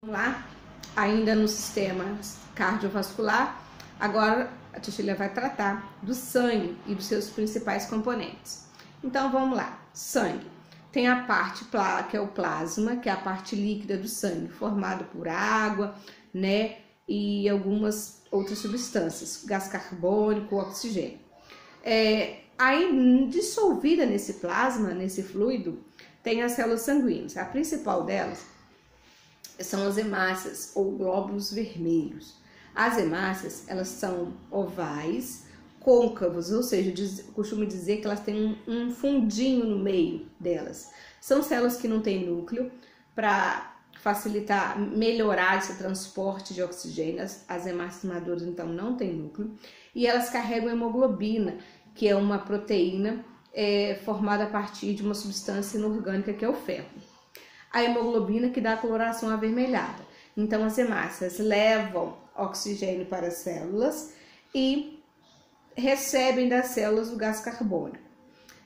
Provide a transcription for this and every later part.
Vamos lá, ainda no sistema cardiovascular, agora a Cecília vai tratar do sangue e dos seus principais componentes. Então vamos lá, sangue. Tem a parte que é o plasma, que é a parte líquida do sangue, formado por água, né, e algumas outras substâncias, gás carbônico, oxigênio. Aí dissolvida nesse plasma, nesse fluido, tem as células sanguíneas. A principal delas são as hemácias ou glóbulos vermelhos. As hemácias, elas são ovais, côncavos, ou seja, costumo dizer que elas têm um fundinho no meio delas. São células que não têm núcleo para facilitar, melhorar esse transporte de oxigênio. As hemácias maduras, então, não têm núcleo. E elas carregam hemoglobina, que é uma proteína formada a partir de uma substância inorgânica que é o ferro. A hemoglobina que dá a coloração avermelhada. Então, as hemácias levam oxigênio para as células e recebem das células o gás carbônico.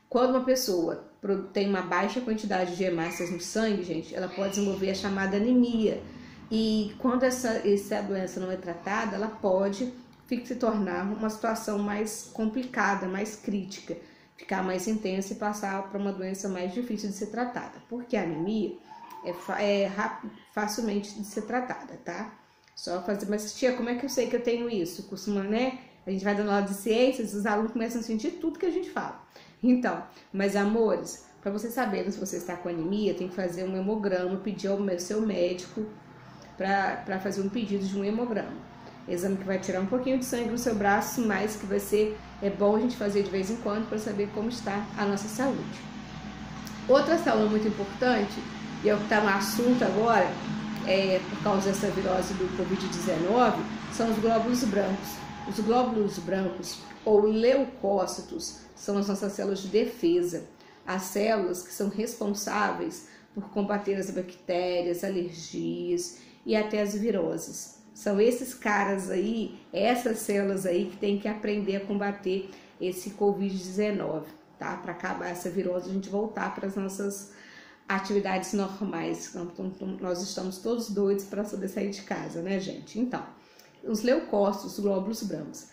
Quando uma pessoa tem uma baixa quantidade de hemácias no sangue, gente, ela pode desenvolver a chamada anemia. E quando essa doença não é tratada, ela pode se tornar uma situação mais complicada, mais crítica, ficar mais intensa e passar para uma doença mais difícil de ser tratada. Porque a anemia é facilmente de ser tratada, tá? Só fazer, mas tia, como é que eu sei que eu tenho isso? Costuma, né? A gente vai dando aula de ciências, os alunos começam a sentir tudo que a gente fala. Então, mas amores, para vocês saberem se você está com anemia, tem que fazer um hemograma, pedir ao seu médico para fazer um pedido de um hemograma. Exame que vai tirar um pouquinho de sangue no seu braço, mas que é bom a gente fazer de vez em quando para saber como está a nossa saúde. Outra célula muito importante, e é o que está no assunto agora, por causa dessa virose do Covid-19, são os glóbulos brancos. Os glóbulos brancos, ou leucócitos, são as nossas células de defesa. As células que são responsáveis por combater as bactérias, alergias e até as viroses. São esses caras aí, essas células aí que tem que aprender a combater esse Covid-19, tá? Para acabar essa virose, a gente voltar para as nossas atividades normais. Nós estamos todos doidos para poder sair de casa, né, gente? Então, os leucócitos, os glóbulos brancos.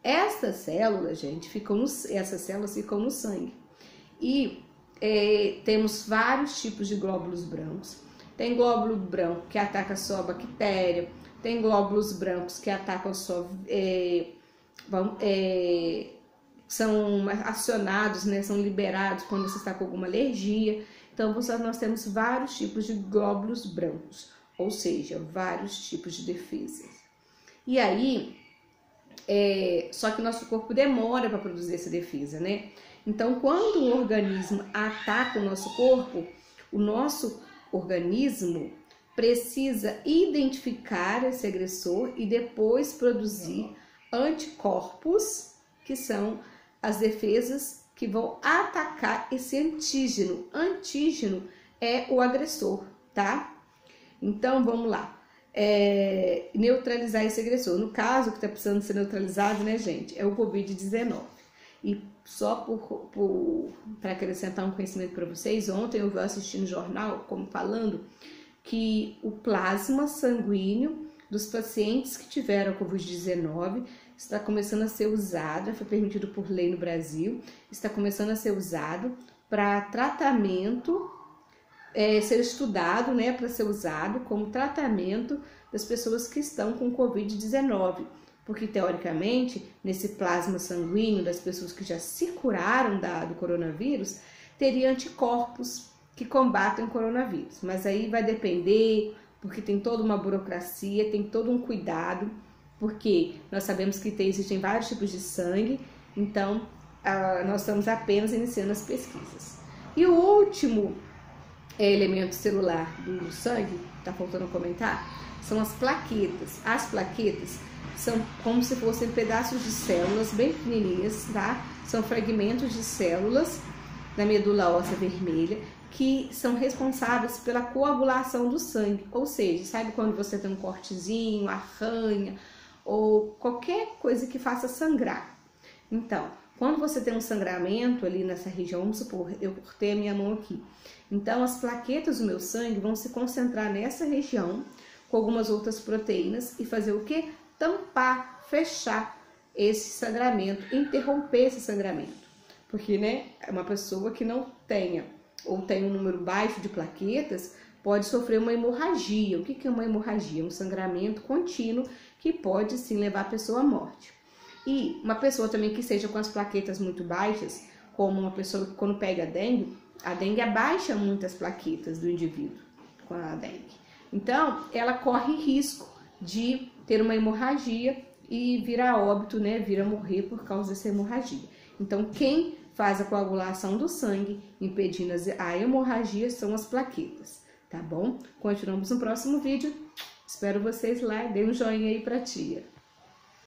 Essas células, gente, essas células ficam no sangue. E temos vários tipos de glóbulos brancos. Tem glóbulo branco que ataca só a bactéria, tem glóbulos brancos que atacam só, são acionados, né, são liberados quando você está com alguma alergia. Então, nós temos vários tipos de glóbulos brancos, ou seja, vários tipos de defesas. E aí, só que o nosso corpo demora para produzir essa defesa, né? Então, quando o organismo ataca o nosso corpo, o nosso organismo precisa identificar esse agressor e depois produzir anticorpos, que são as defesas que vão atacar esse antígeno. Antígeno é o agressor, tá? Então, vamos lá. Neutralizar esse agressor. No caso, que está precisando ser neutralizado, né, gente, é o Covid-19. E só para acrescentar um conhecimento para vocês, ontem eu vi assistindo o jornal, como falando, que o plasma sanguíneo dos pacientes que tiveram Covid-19 está começando a ser usado, foi permitido por lei no Brasil, está começando a ser usado para tratamento, ser estudado, né, para ser usado como tratamento das pessoas que estão com Covid-19, porque teoricamente, nesse plasma sanguíneo das pessoas que já se curaram do coronavírus, teria anticorpos que combatem o coronavírus, mas aí vai depender, porque tem toda uma burocracia, tem todo um cuidado, porque nós sabemos que existem vários tipos de sangue, então nós estamos apenas iniciando as pesquisas. E o último elemento celular do sangue, tá faltando comentar, são as plaquetas. As plaquetas são como se fossem pedaços de células bem pequenininhas, tá? São fragmentos de células da medula óssea vermelha que são responsáveis pela coagulação do sangue. Ou seja, sabe quando você tem um cortezinho, arranha ou qualquer coisa que faça sangrar? Então, quando você tem um sangramento ali nessa região, vamos supor, eu cortei a minha mão aqui. Então, as plaquetas do meu sangue vão se concentrar nessa região, com algumas outras proteínas e fazer o que? Tampar, fechar esse sangramento, interromper esse sangramento. Porque, né, uma pessoa que não tenha ou tem um número baixo de plaquetas pode sofrer uma hemorragia. O que é uma hemorragia? Um sangramento contínuo que pode sim levar a pessoa à morte. E uma pessoa também que seja com as plaquetas muito baixas, como uma pessoa que quando pega a dengue abaixa muito as plaquetas do indivíduo com a dengue. Então, ela corre risco de ter uma hemorragia e vir a óbito, né, vir a morrer por causa dessa hemorragia. Então, quem faz a coagulação do sangue, impedindo a hemorragia, são as plaquetas, tá bom? Continuamos no próximo vídeo. Espero vocês lá. Dê um joinha aí pra tia.